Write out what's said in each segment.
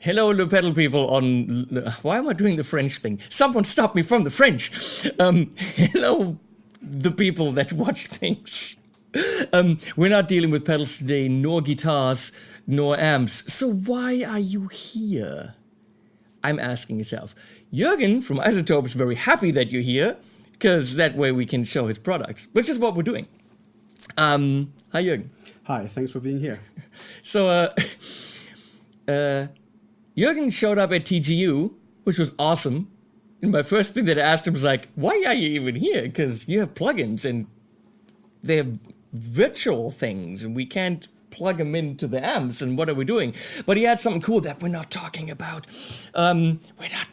Hello, Le Pedal people on... Why am I doing the French thing? Someone stop me from the French! Hello, the people that watch things. We're not dealing with pedals today, nor guitars, nor amps. So why are you here? I'm asking yourself. Jürgen from iZotope is very happy that you're here, because that way we can show his products, which is what we're doing. Hi, Jürgen. Hi, thanks for being here. So, Jürgen showed up at TGU, which was awesome. And my first thing that I asked him was like, why are you even here? Because you have plugins and they're virtual things and we can't plug them into the amps and what are we doing? But he had something cool that we're not talking about. We're not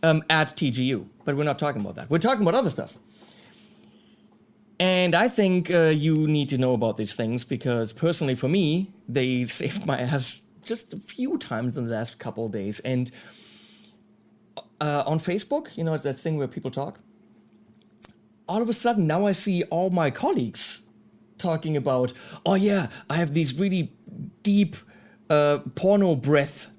at TGU, but we're not talking about that. We're talking about other stuff. And I think you need to know about these things because personally for me, they saved my ass just a few times in the last couple of days. And on Facebook, you know, it's that thing where people talk. All of a sudden, now I see all my colleagues talking about, oh yeah, I have these really deep porno breath,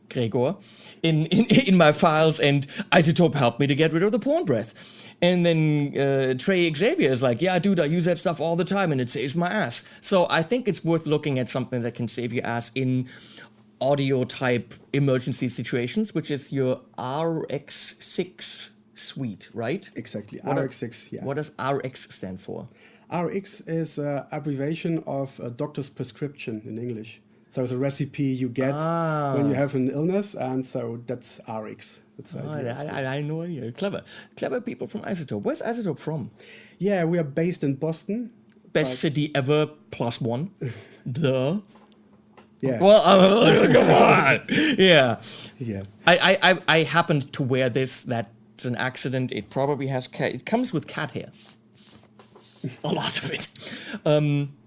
Gregor, in my files, and iZotope helped me to get rid of the porn breath. And then Trey Xavier is like, yeah, dude, I use that stuff all the time and it saves my ass. So I think it's worth looking at something that can save your ass in audio type emergency situations, which is your RX6 suite, right? Exactly, RX6, yeah. What does RX stand for? RX is an abbreviation of a doctor's prescription in English. So it's a recipe you get when you have an illness, and so that's RX. That's the idea. I know you. Clever people from iZotope. Where's iZotope from? Yeah, we are based in Boston. Best city ever, +1. Duh. Yeah. Well, come on. Yeah. Yeah. I happened to wear this. That's an accident. It probably has it comes with cat hair. A lot of it.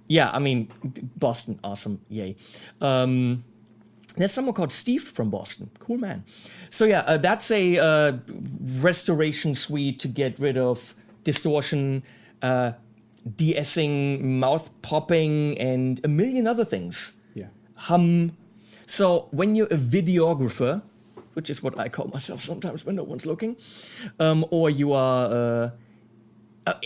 Yeah, I mean, Boston, awesome, yay. There's someone called Steve from Boston, cool man. So yeah, that's a restoration suite to get rid of distortion, de-essing, mouth popping, and a million other things. Yeah. Hum. So when you're a videographer, which is what I call myself sometimes when no one's looking, or you are...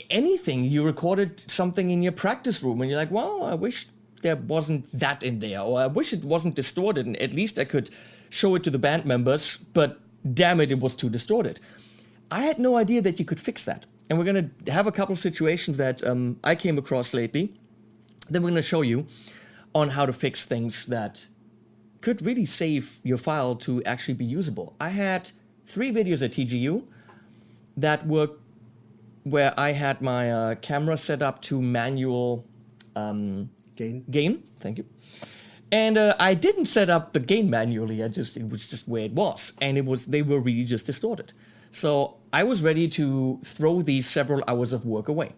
anything, you recorded something in your practice room and you're like, well, I wish there wasn't that in there, or I wish it wasn't distorted and at least I could show it to the band members, but damn it, it was too distorted. I had no idea that you could fix that. And we're going to have a couple of situations that I came across lately. Then we're going to show you on how to fix things that could really save your file to actually be usable. I had 3 videos at TGU that were where I had my camera set up to manual gain. Thank you. And I didn't set up the gain manually. It was just where it was, and they were really just distorted. So I was ready to throw these several hours of work away.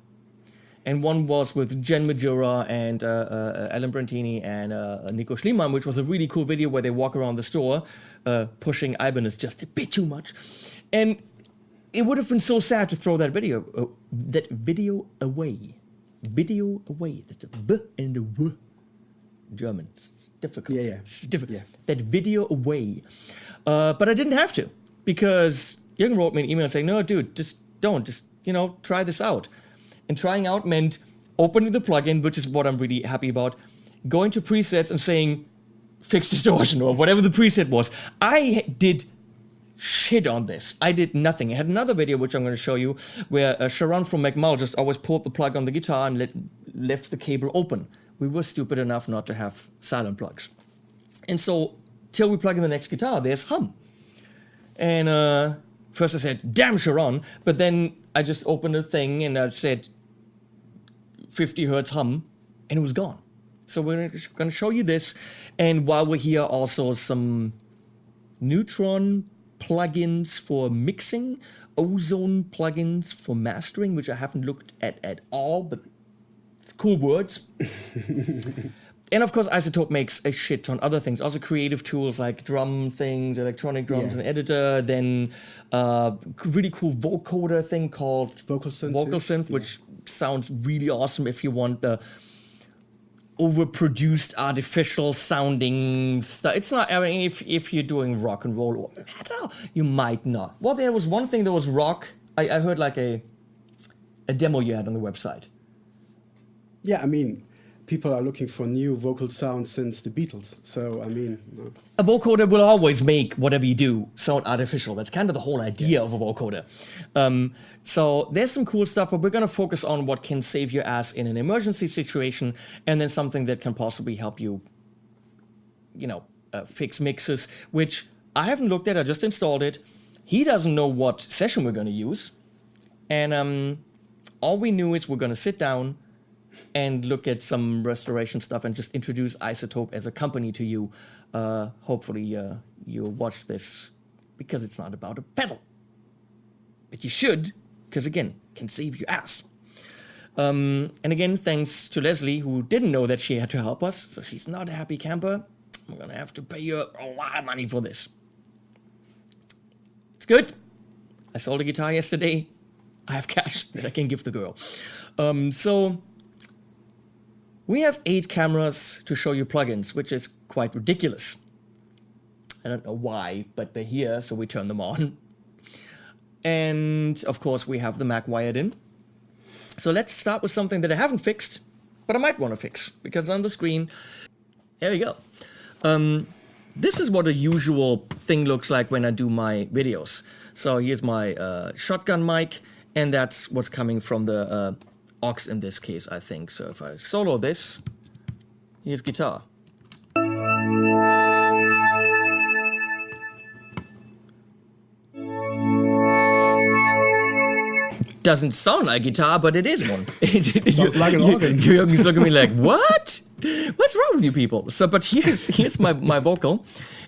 And one was with Jen Majura and Alan Brantini and Nico Schliemann, which was a really cool video where they walk around the store pushing Ibanez just a bit too much, and it would have been so sad to throw that video away. Video away. That's the V and the W. German. It's difficult. Yeah. It's difficult. Yeah. That video away. But I didn't have to, because Jürgen wrote me an email saying, no, dude, just don't. Just, try this out. And trying out meant opening the plugin, which is what I'm really happy about, going to presets and saying, fix distortion, or whatever the preset was. I did shit on this. I did nothing. I had another video which I'm going to show you where Sharon from McMull just always pulled the plug on the guitar and left the cable open. We were stupid enough not to have silent plugs. And so, till we plug in the next guitar, there's hum. And first I said, damn Sharon, but then I just opened the thing and I said 50 hertz hum, and it was gone. So we're going to show you this, and while we're here, also some Neutron plugins for mixing, Ozone plugins for mastering, which I haven't looked at all, but it's cool words. And of course, iZotope makes a shit ton other things, also creative tools like drum things, electronic drums, and editor, then really cool vocoder thing called Vocal Synth, which sounds really awesome if you want the overproduced, artificial sounding stuff. It's not. I mean, if you're doing rock and roll or metal, you might not. Well, there was one thing that was rock. I heard like a demo you had on the website. Yeah, I mean, people are looking for new vocal sounds since the Beatles. So, I mean... A vocoder will always make whatever you do sound artificial. That's kind of the whole idea of a vocoder. So there's some cool stuff, but we're going to focus on what can save your ass in an emergency situation, and then something that can possibly help you, fix mixes, which I haven't looked at. I just installed it. He doesn't know what session we're going to use. And all we knew is we're going to sit down and look at some restoration stuff and just introduce iZotope as a company to you. Hopefully you'll watch this because it's not about a pedal. But you should, because again, can save your ass. And again, thanks to Leslie, who didn't know that she had to help us, so she's not a happy camper. I'm going to have to pay you a lot of money for this. It's good. I sold a guitar yesterday. I have cash that I can give the girl. So we have 8 cameras to show you plugins, which is quite ridiculous. I don't know why, but they're here, so we turn them on. And of course, we have the Mac wired in. So let's start with something that I haven't fixed, but I might want to fix, because on the screen, there we go. This is what a usual thing looks like when I do my videos. So here's my shotgun mic, and that's what's coming from the aux in this case, I think. So if I solo this, here's guitar. Doesn't sound like guitar, but it is one. Sounds like an organ. Jürgen's looking at me like, what? What's wrong with you people? So, but here's my vocal,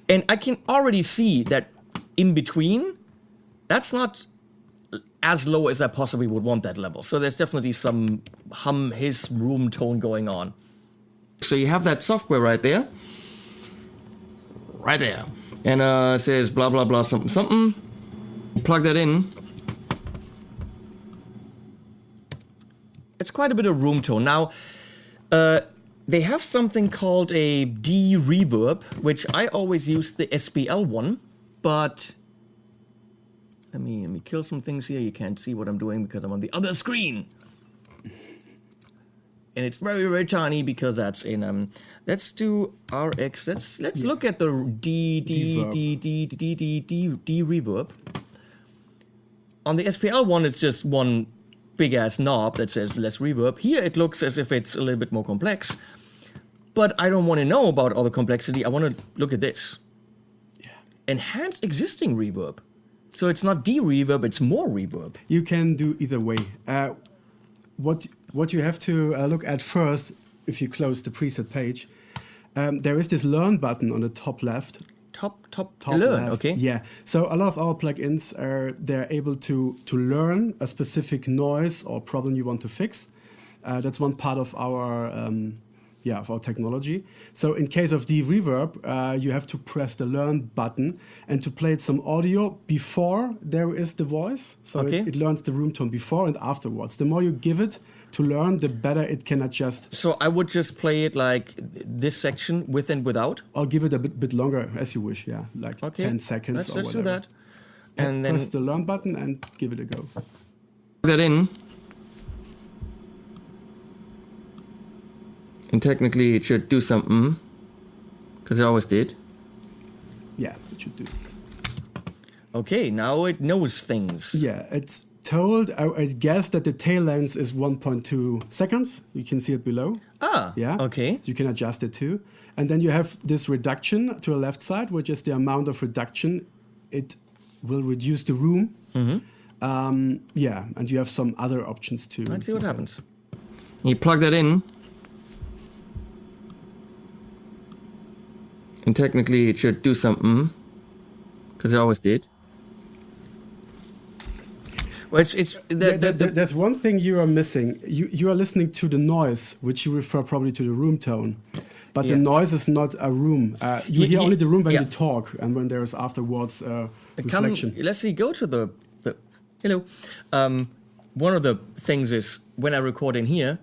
and I can already see that in between, that's not as low as I possibly would want that level. So there's definitely some his room tone going on. So you have that software right there. Right there. And it says blah, blah, blah, something, something. You plug that in. It's quite a bit of room tone. Now, they have something called a De-reverb, which I always use the SPL one, but let me kill some things here. You can't see what I'm doing because I'm on the other screen. And it's very, very tiny because that's in, let's do RX. Let's look at the De-reverb. On the SPL one, it's just one big ass knob that says less reverb. Here it looks as if it's a little bit more complex, but I don't want to know about all the complexity. I want to look at this. Yeah. Enhance existing reverb. So it's not de-reverb, it's more reverb. You can do either way. What you have to look at first, if you close the preset page, there is this learn button on the top left. Top learn, left. Okay. Yeah. So a lot of our plugins they're able to learn a specific noise or problem you want to fix. That's one part of our of our technology. So in case of de-reverb, you have to press the learn button and to play some audio before there is the voice. So it learns the room tone before and afterwards. The more you give it to learn, the better it can adjust. So I would just play it like this section with and without? Or give it a bit longer as you wish, yeah. Like 10 seconds or whatever. Let's do that. And then press the learn button and give it a go. Plug that in. And technically it should do something, because it always did. Yeah, it should do. Okay, now it knows things. Yeah, it's told, I guess that the tail length is 1.2 seconds. You can see it below. Ah, yeah. Okay. So you can adjust it too. And then you have this reduction to the left side, which is the amount of reduction it will reduce the room. Mm-hmm. And you have some other options too. Let's see what happens. You plug that in. And technically it should do something, because it always did. Well, there's one thing you are missing. You are listening to the noise, which you refer probably to the room tone. But the noise is not a room. You hear only the room when you talk and when there is afterwards reflection. Let's see, go to the hello. One of the things is when I record in here,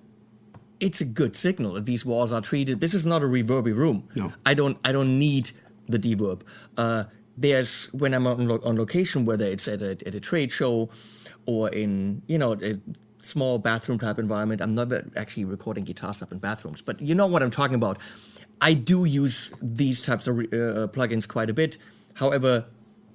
it's a good signal. These walls are treated. This is not a reverby room. No. I don't need the deverb. There's when I'm on location, whether it's at a trade show or in a small bathroom type environment. I'm never actually recording guitars up in bathrooms, but you know what I'm talking about. I do use these types of plugins quite a bit. However,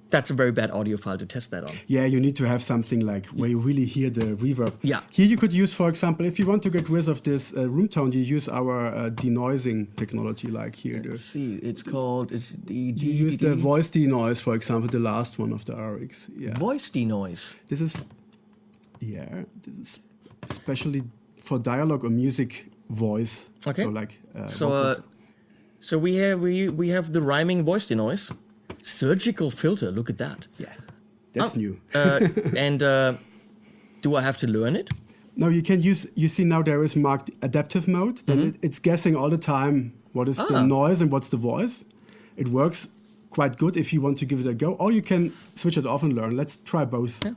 that's a very bad audio file to test that on. Yeah, you need to have something like where you really hear the reverb. Yeah. Here you could use, for example, if you want to get rid of this room tone, you use our denoising technology, like here. Let's see, it's called You use the voice denoise, for example, the last one of the RX. Yeah. voice denoise. This is especially for dialogue or music voice. Okay. So like So we have the rhyming voice denoise. Surgical filter, look at that. Yeah, that's new. And do I have to learn it? No, you can use, you see now there is marked adaptive mode. Then it's guessing all the time what is the noise and what's the voice. It works quite good if you want to give it a go. Or you can switch it off and learn. Let's try both. Yeah.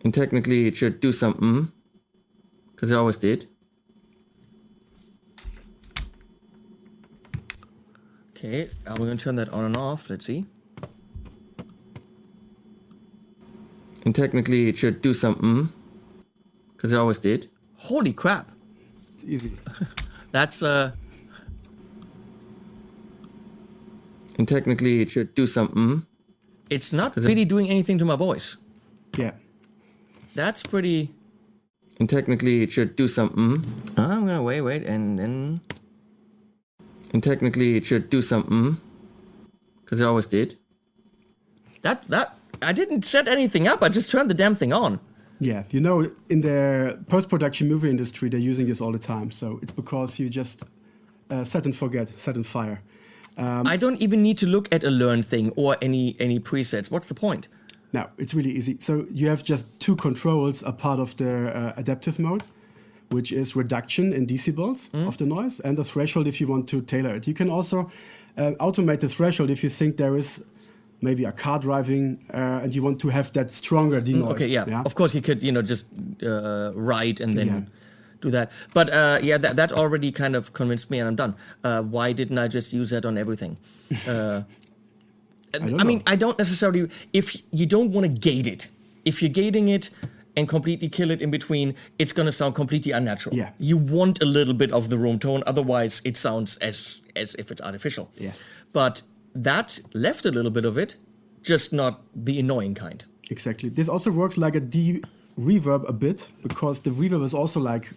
And technically it should do something, because it always did. Okay, we're going to turn that on and off. Let's see. And technically it should do something, because it always did. Holy crap. It's easy. That's And technically it should do something. It's not really doing anything to my voice. Yeah. That's pretty... And technically it should do something. I'm gonna wait, and then... And technically it should do something, because it always did. That I didn't set anything up, I just turned the damn thing on. Yeah, you know, in the post-production movie industry, they're using this all the time. So it's because you just set and forget, set and fire. I don't even need to look at a learn thing or any presets. What's the point? No, it's really easy. So you have just two controls, a part of the adaptive mode, which is reduction in decibels of the noise, and the threshold if you want to tailor it. You can also automate the threshold if you think there is maybe a car driving and you want to have that stronger denoise. Okay, yeah. Of course you could, just write and then do that. But that already kind of convinced me and I'm done. Why didn't I just use that on everything? I don't necessarily, if you don't want to gate it, if you're gating it and completely kill it in between, it's going to sound completely unnatural. Yeah. You want a little bit of the room tone, otherwise it sounds as if it's artificial. Yeah. But that left a little bit of it, just not the annoying kind. Exactly. This also works like a de-reverb a bit, because the reverb is also like,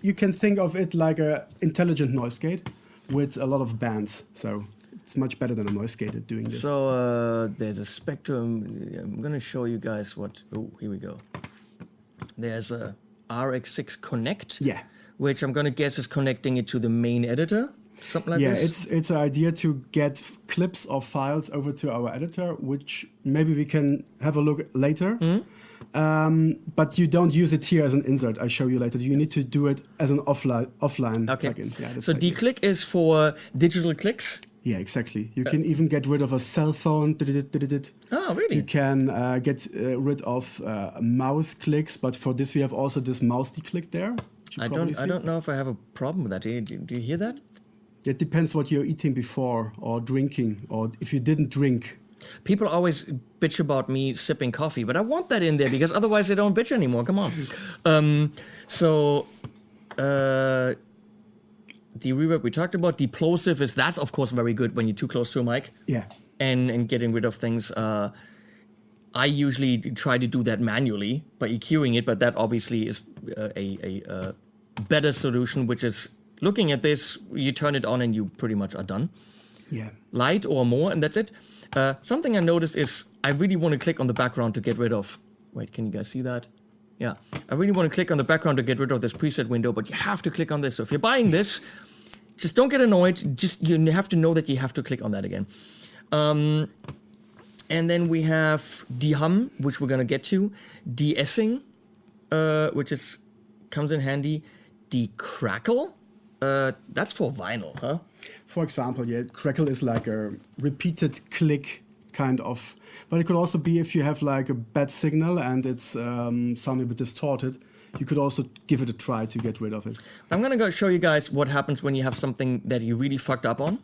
you can think of it like a intelligent noise gate with a lot of bands. So it's much better than a noise gate at doing this. So there's a spectrum. I'm going to show you guys what... Oh, here we go. There's a RX6 Connect, which I'm going to guess is connecting it to the main editor, something like this. Yeah, it's an idea to get clips of files over to our editor, which maybe we can have a look later. But you don't use it here as an insert. I show you later. You need to do it as an offline plugin. Yeah, so D-Click is for digital clicks. Yeah, exactly. You can even get rid of a cell phone. Oh, really? You can get rid of mouse clicks, but for this we have also this mouse declick there. I don't know if I have a problem with that. Do you hear that? It depends what you're eating before or drinking, or if you didn't drink. People always bitch about me sipping coffee, but I want that in there because otherwise they don't bitch anymore. Come on. De-reverb we talked about. Deplosive that's of course very good when you're too close to a mic. Yeah. And getting rid of things. I usually try to do that manually by EQing it, but that obviously is a better solution, which is looking at this, you turn it on and you pretty much are done. Yeah. Light or more, and that's it. Something I noticed is I really want to click on the background to get rid of... Wait, can you guys see that? Yeah. I really want to click on the background to get rid of this preset window, but you have to click on this. So if you're buying this, just don't get annoyed. Just you have to know that you have to click on that again. And then we have de-hum, which we're going to get to. De-essing, which comes in handy. De-crackle, that's for vinyl, huh? For example, crackle is like a repeated click kind of, but it could also be if you have like a bad signal and it's sounding a bit distorted, you could also give it a try to get rid of it. I'm gonna go show you guys what happens when you have something that you really fucked up on.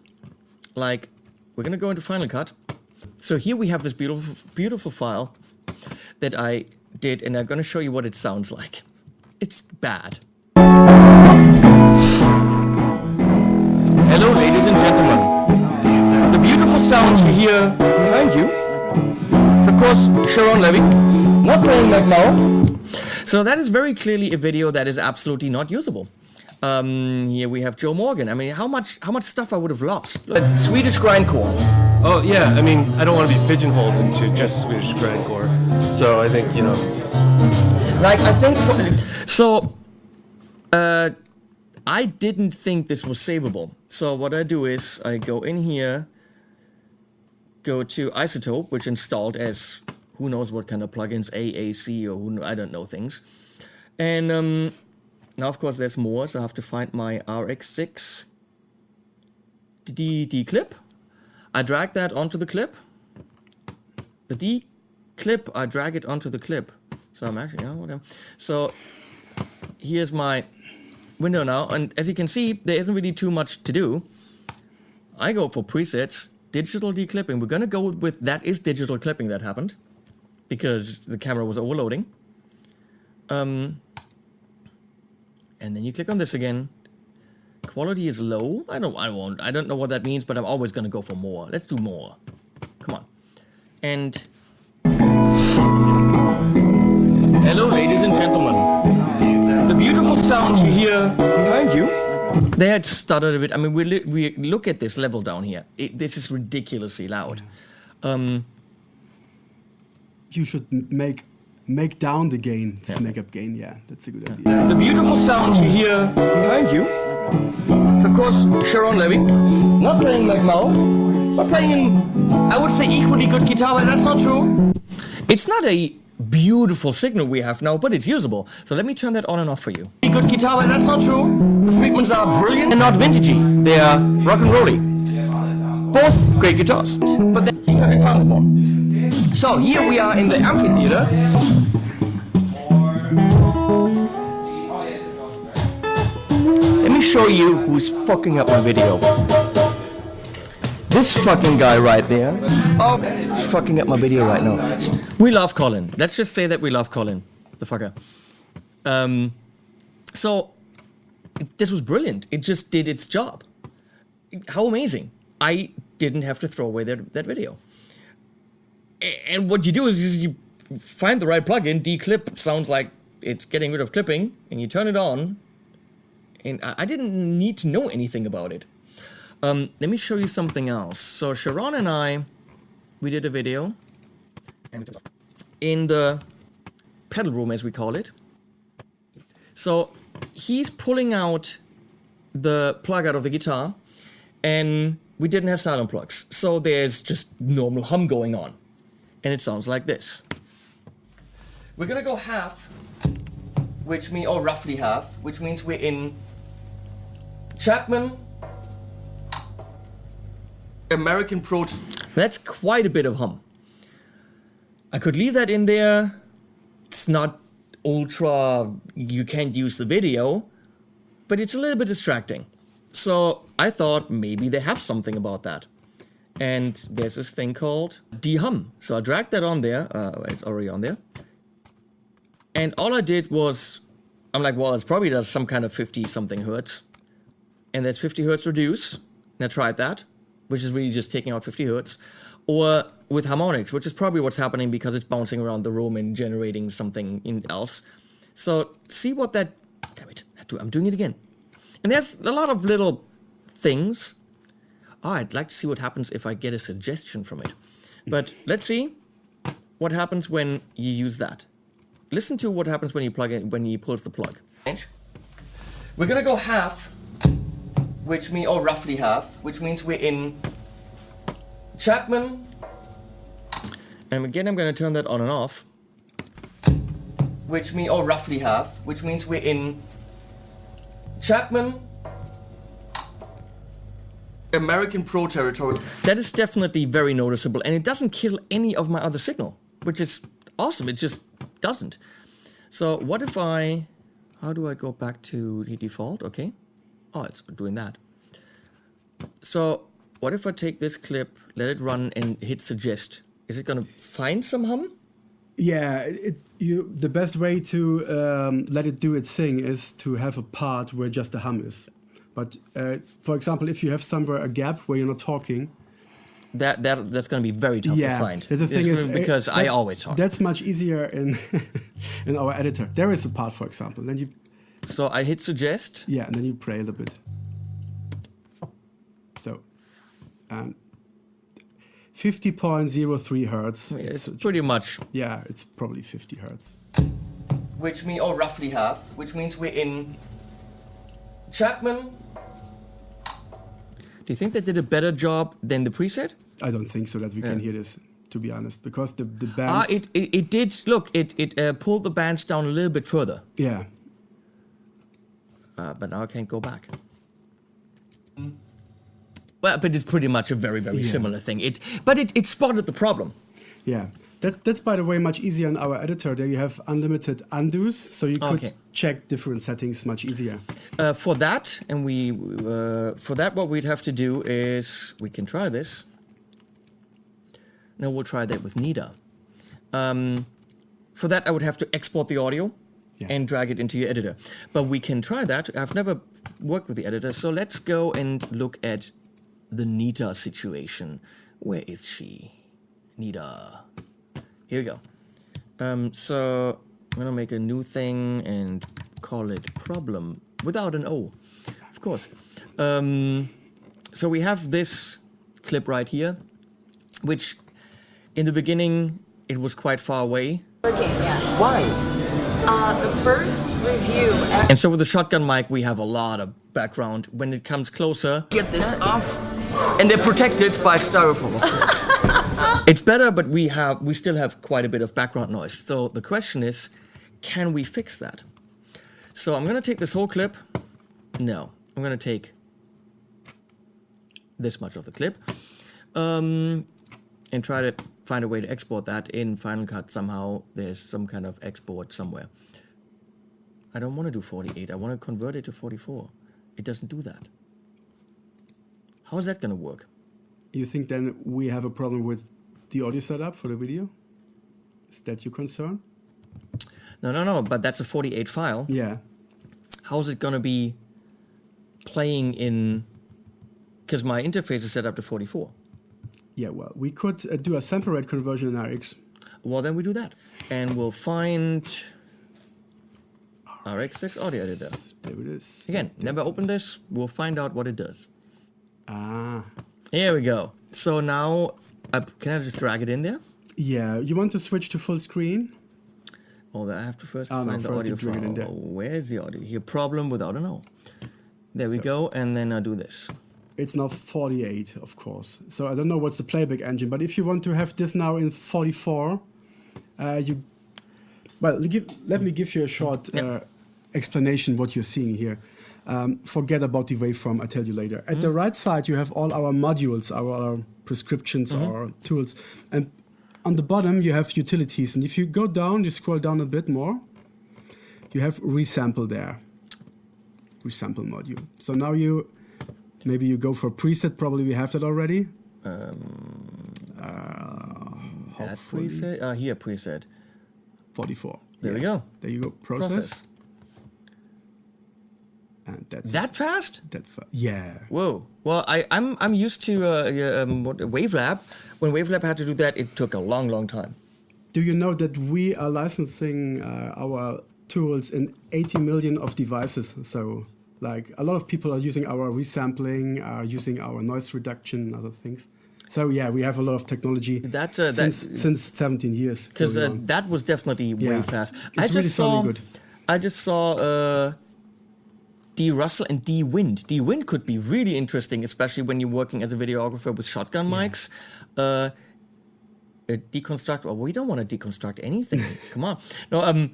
Like, we're gonna go into Final Cut. So here we have this beautiful file that I did, and I'm gonna show you what it sounds like. It's bad. Hello, ladies and gentlemen. The beautiful sounds you hear behind you, of course, Sharon Levy, not playing like now. So that is very clearly a video that is absolutely not usable. Here we have Joe Morgan. I mean, how much stuff I would have lost. Swedish grindcore. Oh yeah, I mean, I don't want to be pigeonholed into just Swedish grindcore. So I think, you know. Like, I think so. I didn't think this was savable. So what I do is I go in here, go to iZotope, which installed as who knows what kind of plugins, AAC or who, I don't know things. And now of course there's more, so I have to find my RX6 D clip. I drag that onto the clip. The D clip, I drag it onto the clip. So I'm actually, you know, whatever. So here's my window now, and as you can see, there isn't really too much to do. I go for presets, digital declipping. We're gonna go with that is digital clipping that happened because the camera was overloading. And then you click on this again. Quality is low. I don't know what that means, but I'm always gonna go for more. Let's do more. Come on. And hello, ladies and gentlemen. The beautiful sounds you hear behind you, they had stuttered a bit. I mean, we look at this level down here. This is ridiculously loud. You should make down the gain, make up gain. Yeah, that's a good idea. The beautiful sounds you hear behind you, of course, Sharon Levy, not playing like Mao, but playing, I would say, equally good guitar, but that's not true. It's not a beautiful signal we have now, but it's usable. So let me turn that on and off for you. Good guitar, but that's not true. The Friedmans are brilliant and not vintagey. They are rock and rolly. Both great guitars, but they're having fun with one. So here we are in the amphitheater. Let me show you who's fucking up my video. This fucking guy right there. Oh, he's fucking up my video right now. We love Colin. Let's just say that we love Colin, the fucker. So, this was brilliant. It just did its job. How amazing. I didn't have to throw away that video. And what you do is you find the right plugin, declip sounds like it's getting rid of clipping, and you turn it on. And I didn't need to know anything about it. Let me show you something else. So Sharon and I, we did a video in the pedal room, as we call it. So he's pulling out the plug out of the guitar, and we didn't have silent plugs. So there's just normal hum going on. And it sounds like this. We're gonna go half, which means, or roughly half, which means we're in Chapman, American Pro. That's quite a bit of hum. I could leave that in there. It's not ultra, you can't use the video, but it's a little bit distracting. So I thought maybe they have something about that. And there's this thing called de-hum. So I dragged that on there. It's already on there. And all I did was, I'm like, well, it's probably does some kind of 50-something hertz. And that's 50 hertz reduce. And I tried that, which is really just taking out 50 hertz. Or with harmonics, which is probably what's happening because it's bouncing around the room and generating something else. So see what that, damn it, I'm doing it again. And there's a lot of little things. Oh, I'd like to see what happens if I get a suggestion from it. But let's see what happens when you use that. Listen to what happens when you plug in, when he pulls the plug. We're gonna go half, which means, or roughly half, which means we're in Chapman. And again, I'm gonna turn that on and off. Which means, or roughly half, which means we're in Chapman, American Pro territory. That is definitely very noticeable, and it doesn't kill any of my other signal, which is awesome. It just doesn't. So what if how do I go back to the default? Okay. Oh, it's doing that. So what if I take this clip, let it run, and hit suggest? Is it going to find some hum? Yeah, the best way to let it do its thing is to have a part where just the hum is. But for example, if you have somewhere a gap where you're not talking, that's going to be very tough to find. The thing is, because I always talk. That's much easier in in our editor. There is a part, for example. Then you. So I hit suggest. Yeah, and then you play a little bit. So, and 50.03 hertz. It's pretty much. Yeah, it's probably 50 hertz. Which means, or roughly half, which means we're in Chapman. Do you think they did a better job than the preset? I don't think so that we can hear this, to be honest, because the bands. It did. Look, it pulled the bands down a little bit further. Yeah. But now I can't go back. Well, but it's pretty much a very, very similar thing. It spotted the problem. Yeah. That's, by the way, much easier in our editor. There you have unlimited undos, so you could check different settings much easier. For that, what we'd have to do is, we can try this. No, we'll try that with Nida. For that, I would have to export the audio and drag it into your editor. But we can try that. I've never worked with the editor, so let's go and look at the Nida situation. Where is she? Nida. Here we go. So I'm gonna make a new thing and call it problem without an O, of course. So we have this clip right here, which in the beginning it was quite far away. Working, yeah. Why? The first review. And so with the shotgun mic, we have a lot of background. When it comes closer, get this off, and they're protected by styrofoam. It's better, but we still have quite a bit of background noise. So the question is, can we fix that? So I'm gonna take this whole clip. No, I'm gonna take this much of the clip, and try to find a way to export that in Final Cut somehow. There's some kind of export somewhere. I don't want to do 48. I want to convert it to 44. It doesn't do that. How is that going to work? You think then we have a problem with the audio setup for the video? Is that your concern? No. But that's a 48 file. Yeah. How is it going to be playing in... Because my interface is set up to 44. Yeah, well, we could do a sample rate conversion in RX. Well, then we do that. And we'll find RX6 audio editor. There it is. Again, never open this. We'll find out what it does. Ah. Here we go. So now, can I just drag it in there? Yeah, you want to switch to full screen? Oh, I have to first find the audio file. It in there. Where's the audio? Here, problem without an O. There we go, and then I do this. It's now 48, of course. So I don't know what's the playback engine, but if you want to have this now in 44, let me give you a short explanation what you're seeing here. Forget about the waveform, I'll tell you later. At the right side, you have all our modules, our prescriptions, our tools. And on the bottom, you have utilities. And if you go down, you scroll down a bit more, you have resample there. Resample module. So now maybe you go for preset, probably we have that already. That preset? Here, preset. 44. There we go. There you go, process. And that's that fast? Yeah. Whoa. Well, I'm used to Wavelab. When Wavelab had to do that, it took a long, long time. Do you know that we are licensing our tools in 80 million of devices? So, like, a lot of people are using our resampling, are using our noise reduction, and other things. So yeah, we have a lot of technology since 17 years. Because that was definitely way fast. It's really good. I just saw D-Russell and D-Wind. D-Wind could be really interesting, especially when you're working as a videographer with shotgun mics. Deconstruct. Well, we don't want to deconstruct anything. Come on. No.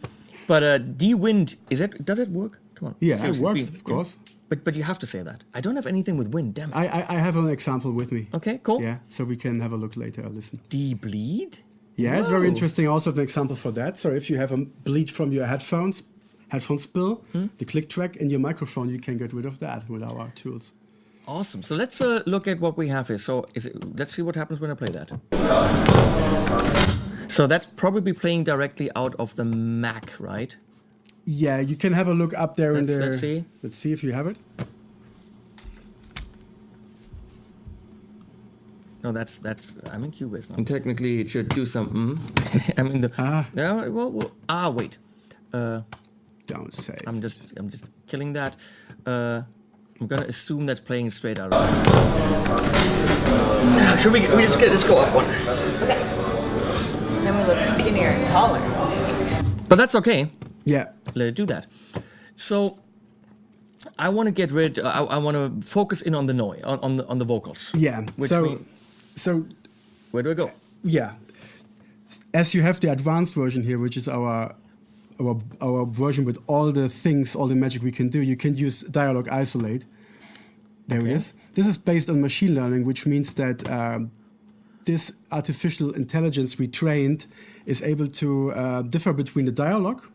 But D-Wind, does it work? Come on. Yeah, it Seriously, works, of course. But you have to say that. I don't have anything with wind, damn it. I have an example with me. Okay, cool. Yeah, so we can have a look later or listen. De-bleed? Yeah, it's very Whoa. interesting. Also, an example for that. So if you have a bleed from your headphone spill, the click track in your microphone, you can get rid of that with our tools. Awesome. So let's look at what we have here. So let's see what happens when I play that. So that's probably playing directly out of the Mac, right? Yeah, you can have a look up there in there. Let's see. Let's see if you have it. No, that's I'm in Cubase now. And technically, it should do some. I'm in the. Yeah. Well. Wait. Don't say. I'm just killing that. I'm gonna assume that's playing straight out. Should we let's go up one. Okay. Then we look skinnier and taller. But that's okay. Yeah. Let it do that. So I want to get rid. I want to focus in on the noise, on the vocals. Yeah. So where do I go? Yeah. As you have the advanced version here, which is our version with all the things, all the magic we can do, you can use dialogue isolate. There it is. This is based on machine learning, which means that this artificial intelligence we trained is able to differ between the dialogue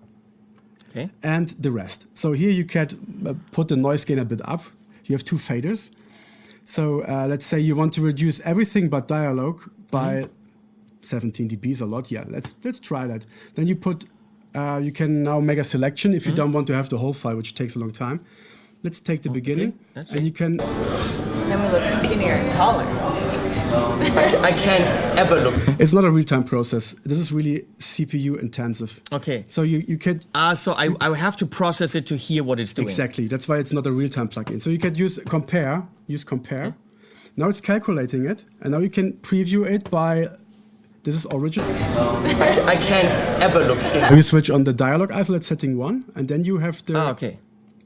and the rest. So here you can put the noise gain a bit up. You have two faders. So let's say you want to reduce everything but dialogue by 17 dBs, a lot. Yeah, let's try that. Then you put, you can now make a selection if you don't want to have the whole file, which takes a long time. Let's take the beginning, and you can. Then we look skinnier and taller. I can't ever look. It's not a real-time process. This is really CPU intensive. Okay. So you can. So I have to process it to hear what it's doing. Exactly. That's why it's not a real-time plugin. So you can use compare. Now it's calculating it, and now you can preview it by. This is original. I can't ever look skinny. You switch on the dialogue isolate setting 1, and then you have the. Okay.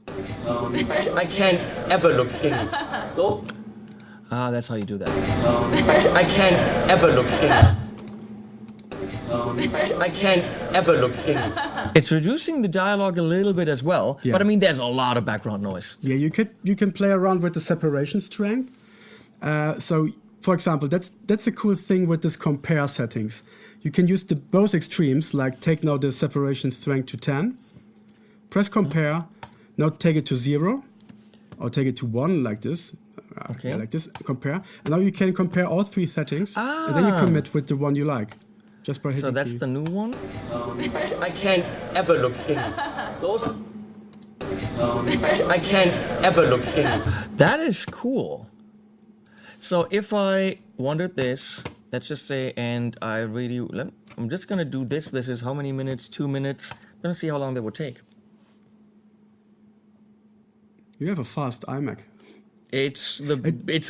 I can't ever look skinny. That's how you do that. I can't ever look skinny. I can't ever look skinny. It's reducing the dialogue a little bit as well, Yeah. but I mean, there's a lot of background noise. Yeah, you can play around with the separation strength. So, for example, that's a cool thing with this compare settings. You can use both extremes, like take now the separation strength to 10, press compare, now take it to 0, or take it to 1 like this. Yeah, like this, compare. And now you can compare all three settings, and then you commit with the one you like. Just by hitting So that's key. the new one? I can't ever look skinny. I can't ever look skinny. That is cool. So if I wanted this, let's just say, and I'm just gonna do this. This is how many minutes? 2 minutes. I'm gonna see how long that would take. You have a fast iMac. It's the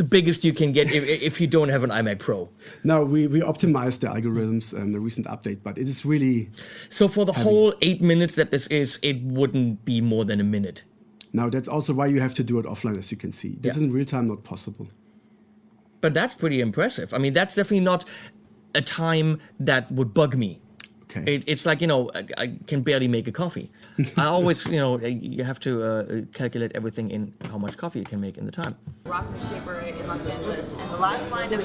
biggest you can get if you don't have an iMac Pro. Now we optimized the algorithms in the recent update, but it is really. So for the whole 8 minutes that this is, it wouldn't be more than a minute. Now that's also why you have to do it offline, as you can see. This is in real time not possible. But that's pretty impressive. I mean, that's definitely not a time that would bug me. Okay. It's like, I can barely make a coffee. I always, you have to calculate everything in how much coffee you can make in the time. Rock newspaper in Los Angeles, and the last line of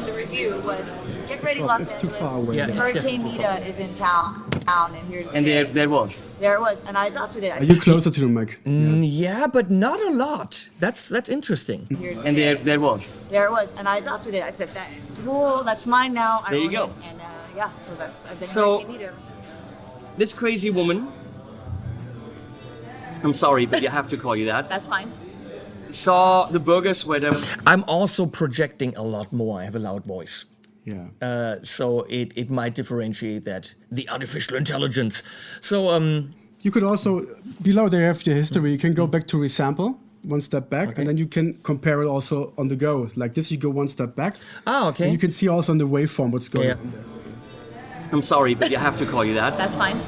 the review was, "Get ready, Los It's Angeles. too far away. Yeah, it's Hurricane definitely too far. Nita is in town, and here to And stay." there was. There it was, and I adopted it. Are you closer to the mic? Yeah, but not a lot. That's interesting. Here to And stay. there was. There it was, and I adopted it. I said, "That is cool. That's mine now." There you go. And so I've been So- Hurricane Nita ever since. This crazy woman, I'm sorry, but you have to call you that, That's fine. saw the burgers where I'm also projecting a lot more. I have a loud voice. Yeah. So it might differentiate that, the artificial intelligence. So, You could also, below there you have the history. You can go back to resample, one step back, and then you can compare it also on the go. Like this, you go one step back. okay. And you can see also on the waveform what's going Yeah. on there. I'm sorry, but you have to call you that. That's fine.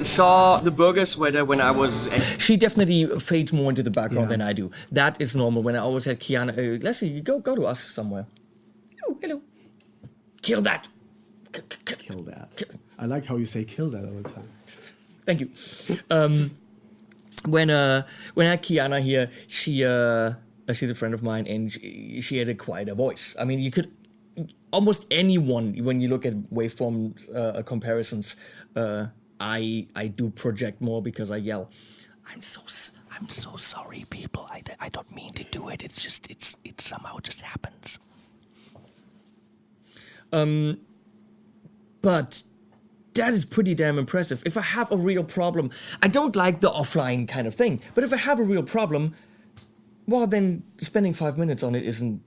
Saw the burger sweater when I was. She definitely fades more into the background Yeah. than I do. That is normal. When I always had Kiana, Leslie, you go to us somewhere. Oh, hello. Kill that. Kill that. I like how you say kill that all the time. Thank you. when I had Kiana here, she's a friend of mine, and she had a quieter voice. I mean, you could almost anyone, when you look at waveform comparisons, I do project more because I yell. I'm so sorry, people. I don't mean to do it. It's just it somehow just happens. But that is pretty damn impressive. If I have a real problem, I don't like the offline kind of thing, but if I have a real problem, well, then spending 5 minutes on it isn't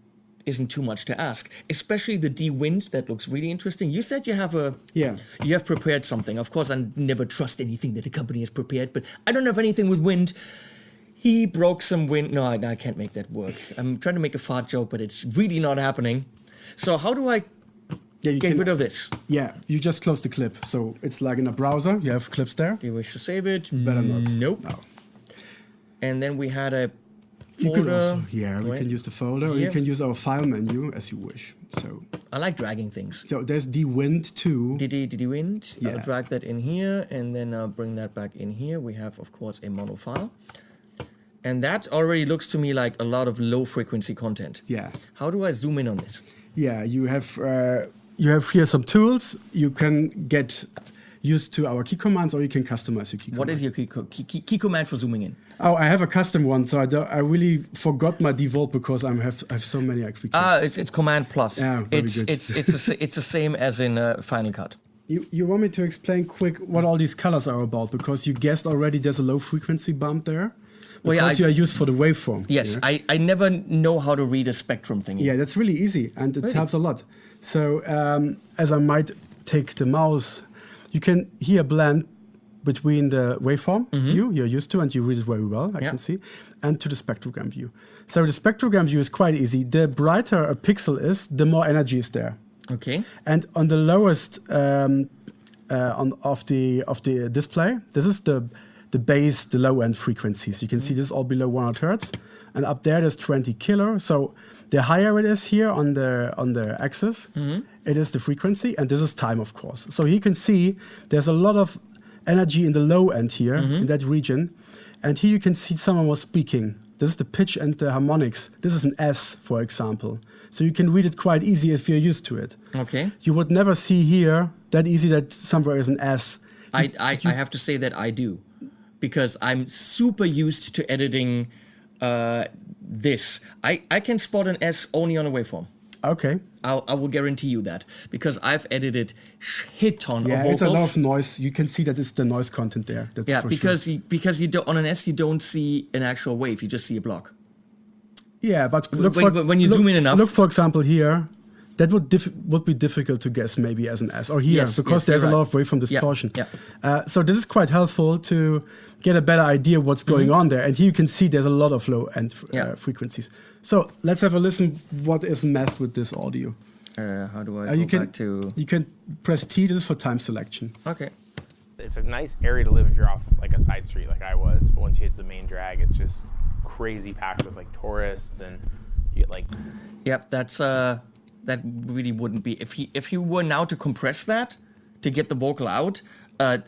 too much to ask. Especially the de-wind, that looks really interesting. You said you have you have prepared something. Of course, I never trust anything that a company has prepared, but I don't have anything with wind. He broke some wind. No, I can't make that work. I'm trying to make a fart joke, but it's really not happening. So how do I get rid of this? Yeah, you just close the clip. So it's like in a browser, you have clips there. Do you wish to save it? Better not. Nope. No. And then we had a You folder. can also, we can use the folder, or you can use our file menu as you wish. So I like dragging things. So there's de-wind too. De-wind. Yeah. I'll drag that in here, and then I'll bring that back in here. We have, of course, a mono file. And that already looks to me like a lot of low-frequency content. Yeah. How do I zoom in on this? Yeah, you have here some tools. You can get used to our key commands, or you can customize your key commands. What is your key command for zooming in? Oh, I have a custom one, so I really forgot my default because I have so many applications. It's Command Plus. Yeah, very good. It's the same as in Final Cut. You want me to explain quick what all these colors are about? Because you guessed already there's a low frequency bump there. Because you are used for the waveform. Yes, yeah? I never know how to read a spectrum thing. Yeah, that's really easy, and it helps a lot. So as I might take the mouse, you can here blend between the waveform view you're used to, and you read it very well, I can see, and to the spectrogram view. So the spectrogram view is quite easy. The brighter a pixel is, the more energy is there. Okay. And on the lowest of the display, this is the base, the low end frequencies. You can see this is all below 100 hertz, and up there's 20 kilo. So the higher it is here on the axis, it is the frequency, and this is time, of course. So you can see there's a lot of energy in the low end here, in that region. And here you can see someone was speaking. This is the pitch and the harmonics. This is an S, for example. So you can read it quite easy if you're used to it. Okay. You would never see here that easy that somewhere is an S. I have to say that I do, because I'm super used to editing this. I can spot an S only on a waveform. Okay. I will guarantee you that, because I've edited shit ton of vocals. Yeah, it's a lot of noise. You can see that it's the noise content there. That's for sure. because you don't, on an S you don't see an actual wave, you just see a block. Yeah, but when you zoom in enough. Look, for example, here. That would be difficult to guess maybe as an S, or here, because there's a lot of waveform distortion. Yeah. So this is quite helpful to get a better idea what's going on there. And here you can see there's a lot of low end frequencies. So let's have a listen what is messed with this audio. How do I go back to... You can press T, this is for time selection. Okay. It's a nice area to live if you're off like a side street like I was, but once you get to the main drag, it's just crazy packed with like tourists, and you get like... Yep, that's... That really wouldn't be, if you were now to compress that to get the vocal out,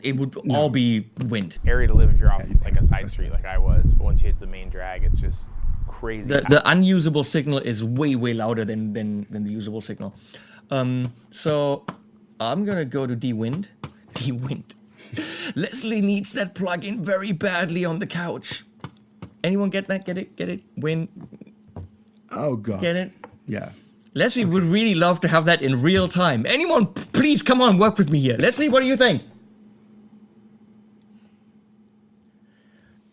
it would all be wind. Area to live if you're off like a side street like I was, but once you get to the main drag, it's just crazy. The unusable signal is way louder than the usable signal. So I'm gonna go to de-wind. De-wind. Leslie needs that plugin very badly on the couch. Anyone get that? Get it? Wind. Oh god. Get it? Yeah. Leslie would really love to have that in real time. Anyone, please come on, work with me here. Leslie, what do you think?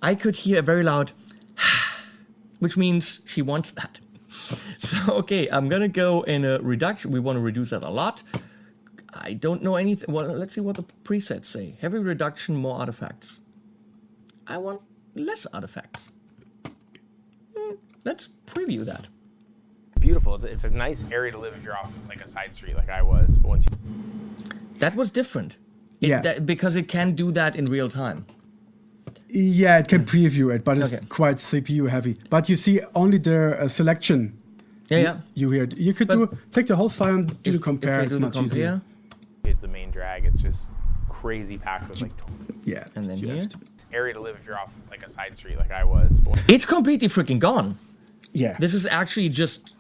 I could hear a very loud, which means she wants that. So, okay, I'm going to go in a reduction. We want to reduce that a lot. I don't know anything. Well, let's see what the presets say. Heavy reduction, more artifacts. I want less artifacts. Let's preview that. Beautiful. It's a nice area to live if you're off like a side street like I was, but once you... That was different. Because it can do that in real time. Yeah, it can preview it, but it's quite CPU heavy. But you see only the selection. You hear it. You could take the whole file and do the compare. It's much easier. It's the main drag. It's just crazy packed with like... Yeah. And then here? area to live if you're off like a side street like I was. It's completely freaking gone. Yeah. This is actually just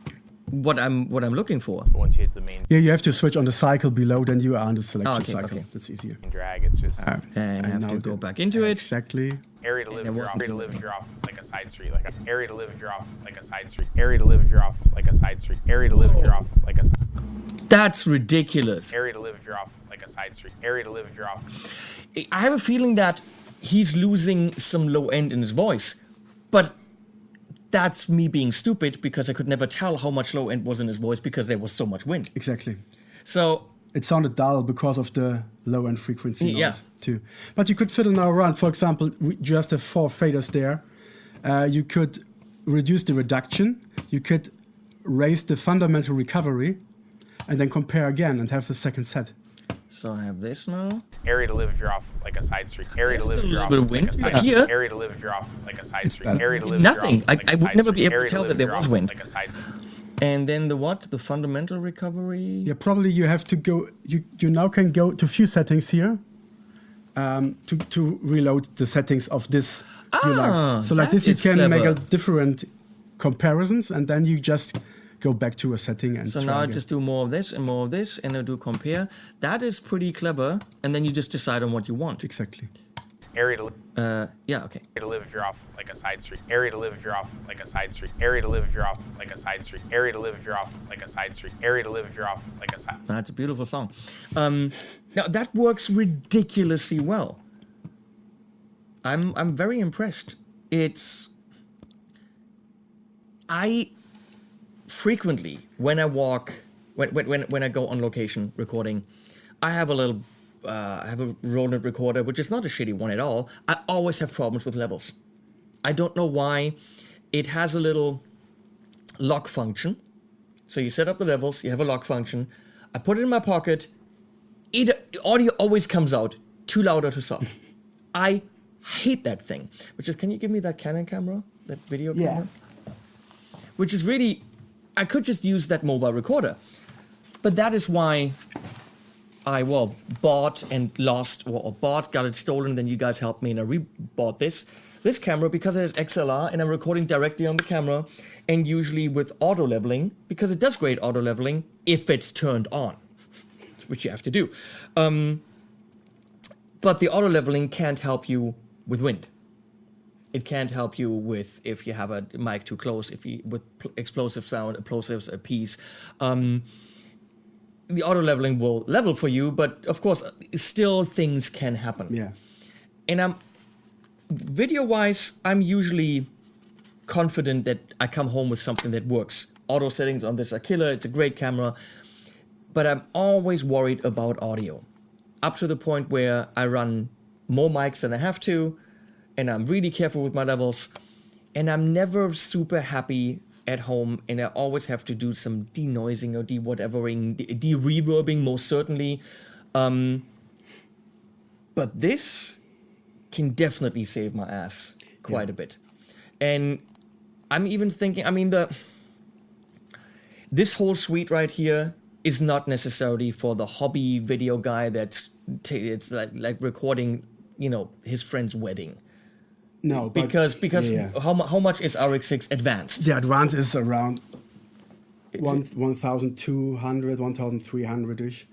what I'm looking for. But once you hit the main Yeah, you have to switch on the cycle below, then you are on the selection cycle. okay. That's easier. drag, it's just And I have now to go the- back into it. Exactly. area to live And if you're what- off. Area to live if you're off like a side street. Like area to live if you're off like a side street. Area to live if you're off like a side street. Area to live if you're off like a side. That's ridiculous. Area to live if you're off like a side street. Area to live if you're off. I have a feeling that he's losing some low end in his voice, but that's me being stupid because I could never tell how much low end was in his voice because there was so much wind. Exactly. So It sounded dull because of the low end frequency noise Yeah. too. But you could fiddle now around. For example, we just have 4 faders there. You could reduce the reduction. You could raise the fundamental recovery, and then compare again and have the second set. So I have this now. Area to live if you're off like a side street. Area to Just live a if you're little off bit of like a wind, side but street. here- Area to live if you're off like a side street. better. Area to live if Nothing. you're off like I a would side never be street. able to Area tell live that if there you're was off wind. like a side street. And then the what? The fundamental recovery. Yeah, probably you have to go. You now can go to few settings here. To reload the settings of this. you like. So like that this, you is can make clever. a different comparisons, and then you just go back to a setting and. So try now I again. just do more of this and more of this, and I do compare. That is pretty clever. And then you just decide on what you want. Exactly. Area to Yeah, okay. Area to live if you're off like a side street. Area to live if you're off like a side street. Area to live if you're off like a side street. Area to live if you're off like a side street. Area to live if you're off like a side. That's a beautiful song. Now that works ridiculously well. I'm very impressed. I frequently when I walk when I go on location recording, I have a Roland recorder, which is not a shitty one at all. I always have problems with levels. I don't know why. It has a little lock function. So you set up the levels, you have a lock function. I put it in my pocket. Audio always comes out too loud or too soft. I hate that thing. Which is, can you give me that Canon camera? That video camera? Which is really, I could just use that mobile recorder. But that is why I, bought and lost, or bought, got it stolen, then you guys helped me and I re-bought this camera because it has XLR and I'm recording directly on the camera and usually with auto leveling because it does great auto leveling if it's turned on, which you have to do. But the auto leveling can't help you with wind. It can't help you with if you have a mic too close, with explosive sound, plosives, a piece. The auto leveling will level for you, but of course, still things can happen. Yeah. And video-wise, I'm usually confident that I come home with something that works. Auto settings on this are killer, it's a great camera, but I'm always worried about audio. Up to the point where I run more mics than I have to, and I'm really careful with my levels, and I'm never super happy at home, and I always have to do some denoising or de-whatevering, de-reverbing most certainly. But this can definitely save my ass quite a bit. And I'm even thinking, this whole suite right here is not necessarily for the hobby video guy that's it's like recording, his friend's wedding. No, but because yeah. how much is RX6 Advanced? The Advanced is around 1,200, 1,300-ish.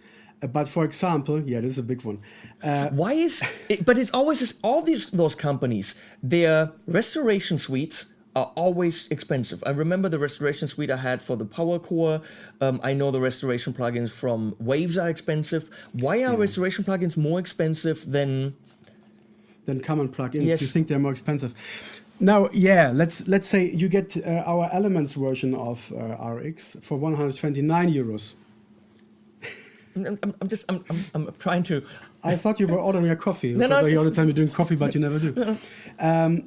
But for example, this is a big one. Why is it, but it's always all those companies, their restoration suites are always expensive. I remember the restoration suite I had for the Power Core. I know the restoration plugins from Waves are expensive. Why are restoration plugins more expensive than common plugins? Yes. You think they're more expensive? Now, let's say you get our Elements version of RX for 129 euros. I'm trying to. I thought you were ordering a coffee. No, because it's all the just- time you're doing coffee, but you never do.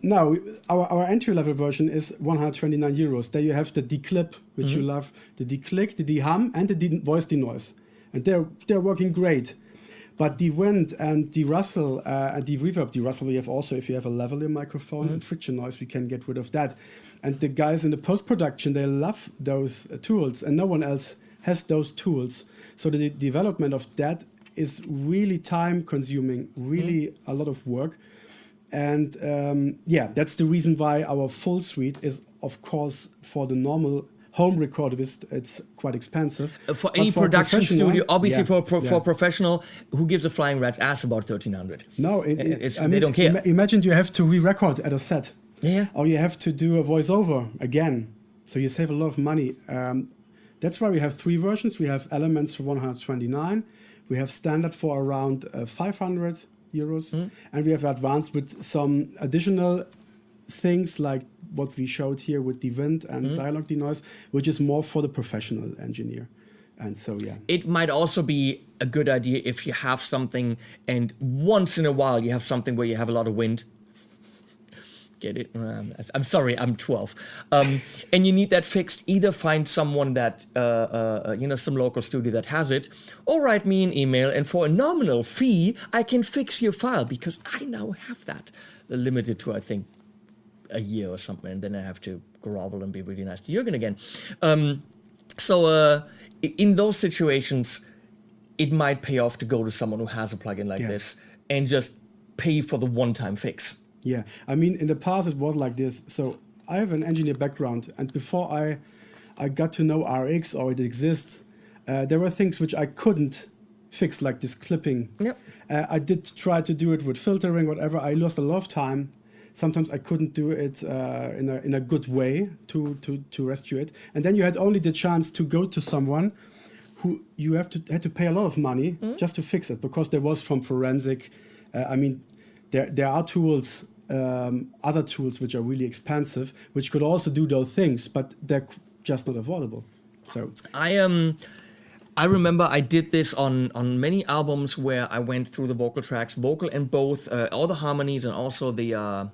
No, our entry-level version is 129 euros. There you have the declip, which you love, the declick, the de-hum, and the voice denoise. And they're working great. But the wind and the rustle and the reverb, the rustle we have also, if you have a lavalier microphone and friction noise, we can get rid of that. And the guys in the post-production, they love those tools, and no one else has those tools. So the development of that is really time-consuming, really a lot of work. And that's the reason why our full suite is, of course, for the normal home recordist, it's quite expensive. For But any for a production professional, studio, obviously yeah, for a professional, who gives a flying rat's ass about 1,300? No, They don't care. Imagine you have to re-record at a set. Yeah. Or you have to do a voiceover again. So you save a lot of money. That's why we have 3 versions. We have Elements for 129. We have Standard for around 500 euros. And we have Advanced with some additional things like what we showed here with the wind and dialogue denoise, which is more for the professional engineer. And so, yeah. It might also be a good idea if you have something, and once in a while you have something where you have a lot of wind. Get it? I'm sorry, I'm 12. And you need that fixed. Either find someone that, some local studio that has it, or write me an email, and for a nominal fee, I can fix your file, because I now have that limited to, I think, a year or something, and then I have to grovel and be really nice to Jürgen again. So in those situations, it might pay off to go to someone who has a plugin like this and just pay for the one-time fix. Yeah, I mean, in the past it was like this. So I have an engineer background, and before I got to know RX or it exists, there were things which I couldn't fix, like this clipping. Yep. I did try to do it with filtering, whatever. I lost a lot of time. Sometimes I couldn't do it in a good way to rescue it. And then you had only the chance to go to someone who you had to pay a lot of money just to fix it, because there was from forensic. I mean, there are tools, other tools which are really expensive, which could also do those things, but they're just not affordable. So I remember I did this on many albums where I went through the vocal tracks, vocal and both, all the harmonies and also the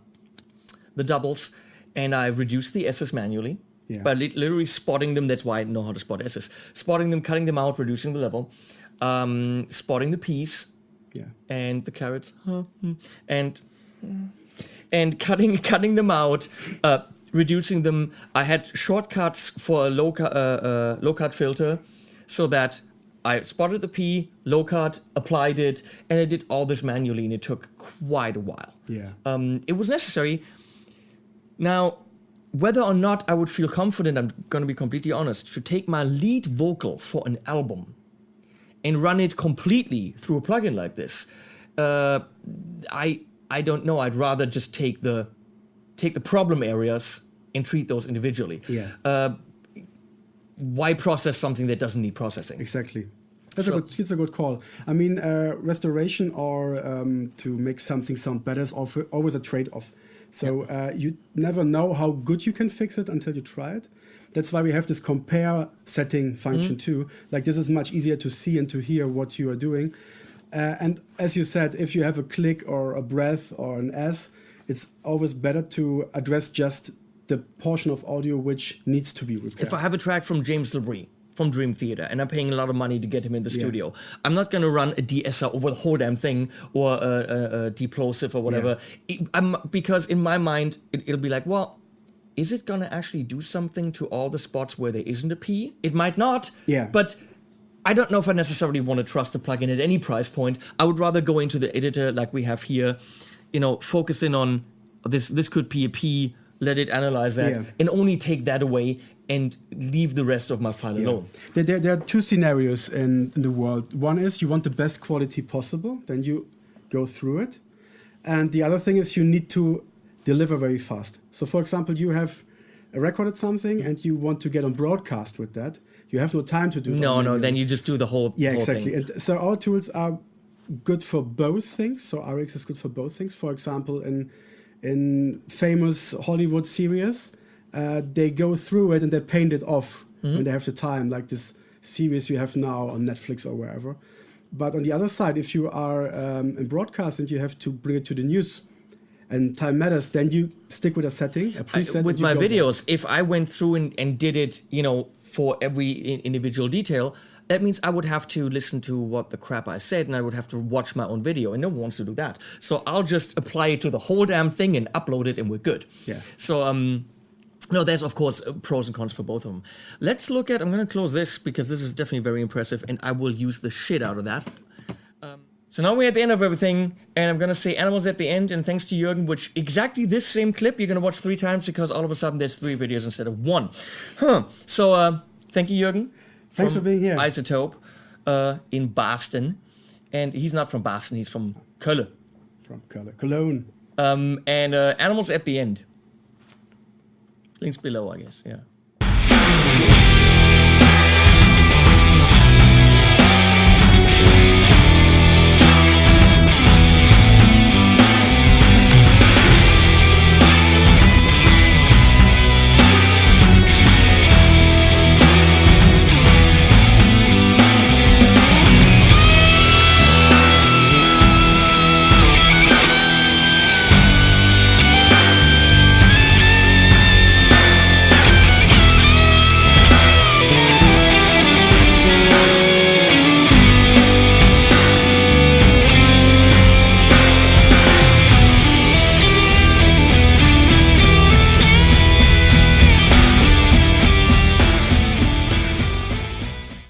doubles, and I reduced the S's manually by literally spotting them. That's why I know how to spot S's. Spotting them, cutting them out, reducing the level, spotting the P's, and the carrots, and cutting them out, reducing them. I had shortcuts for a low cut filter, so that I spotted the P, low cut, applied it, and I did all this manually, and it took quite a while. Yeah. It was necessary. Now, whether or not I would feel confident, I'm going to be completely honest, to take my lead vocal for an album and run it completely through a plugin like this, I don't know. I'd rather just take the problem areas and treat those individually. Yeah. Why process something that doesn't need processing? Exactly. It's a good call. I mean, restoration or to make something sound better is always a trade-off. So you never know how good you can fix it until you try it. That's why we have this compare setting function too. Like, this is much easier to see and to hear what you are doing. And as you said, if you have a click or a breath or an S, it's always better to address just the portion of audio which needs to be repaired. If I have a track from James LeBrie from Dream Theater and I'm paying a lot of money to get him in the studio, I'm not going to run a de-esser over the whole damn thing, or a de-plosive or whatever. Because in my mind, it'll be like, well, is it going to actually do something to all the spots where there isn't a P? It might not. Yeah. But I don't know if I necessarily want to trust a plugin at any price point. I would rather go into the editor like we have here, focus in on this could be a P, let it analyze that, and only take that away and leave the rest of my file alone. There are two scenarios in the world. One is you want the best quality possible, then you go through it. And the other thing is you need to deliver very fast. So for example, you have recorded something and you want to get on broadcast with that. You have no time to do that. No, then you just do the whole exactly. thing. And so our tools are good for both things. So RX is good for both things. For example, in famous Hollywood series, they go through it and they paint it off when they have the time, like this series you have now on Netflix or wherever. But on the other side, if you are in broadcast and you have to bring it to the news and time matters, then you stick with a setting, a preset. With my videos, if I went through and did it, for every individual detail, that means I would have to listen to what the crap I said, and I would have to watch my own video, and no one wants to do that. So I'll just apply it to the whole damn thing and upload it, and we're good. Yeah. So, no, there's, of course, pros and cons for both of them. Let's look at, I'm going to close this, because this is definitely very impressive, and I will use the shit out of that. So now we're at the end of everything, and I'm gonna say animals at the end, and thanks to Jürgen, which exactly this same clip you're gonna watch 3 times because all of a sudden there's 3 videos instead of 1. So thank you, Jürgen. Thanks for being here. iZotope in Boston. And he's not from Boston, he's from Cologne. From Cologne. And animals at the end. Links below, I guess, yeah.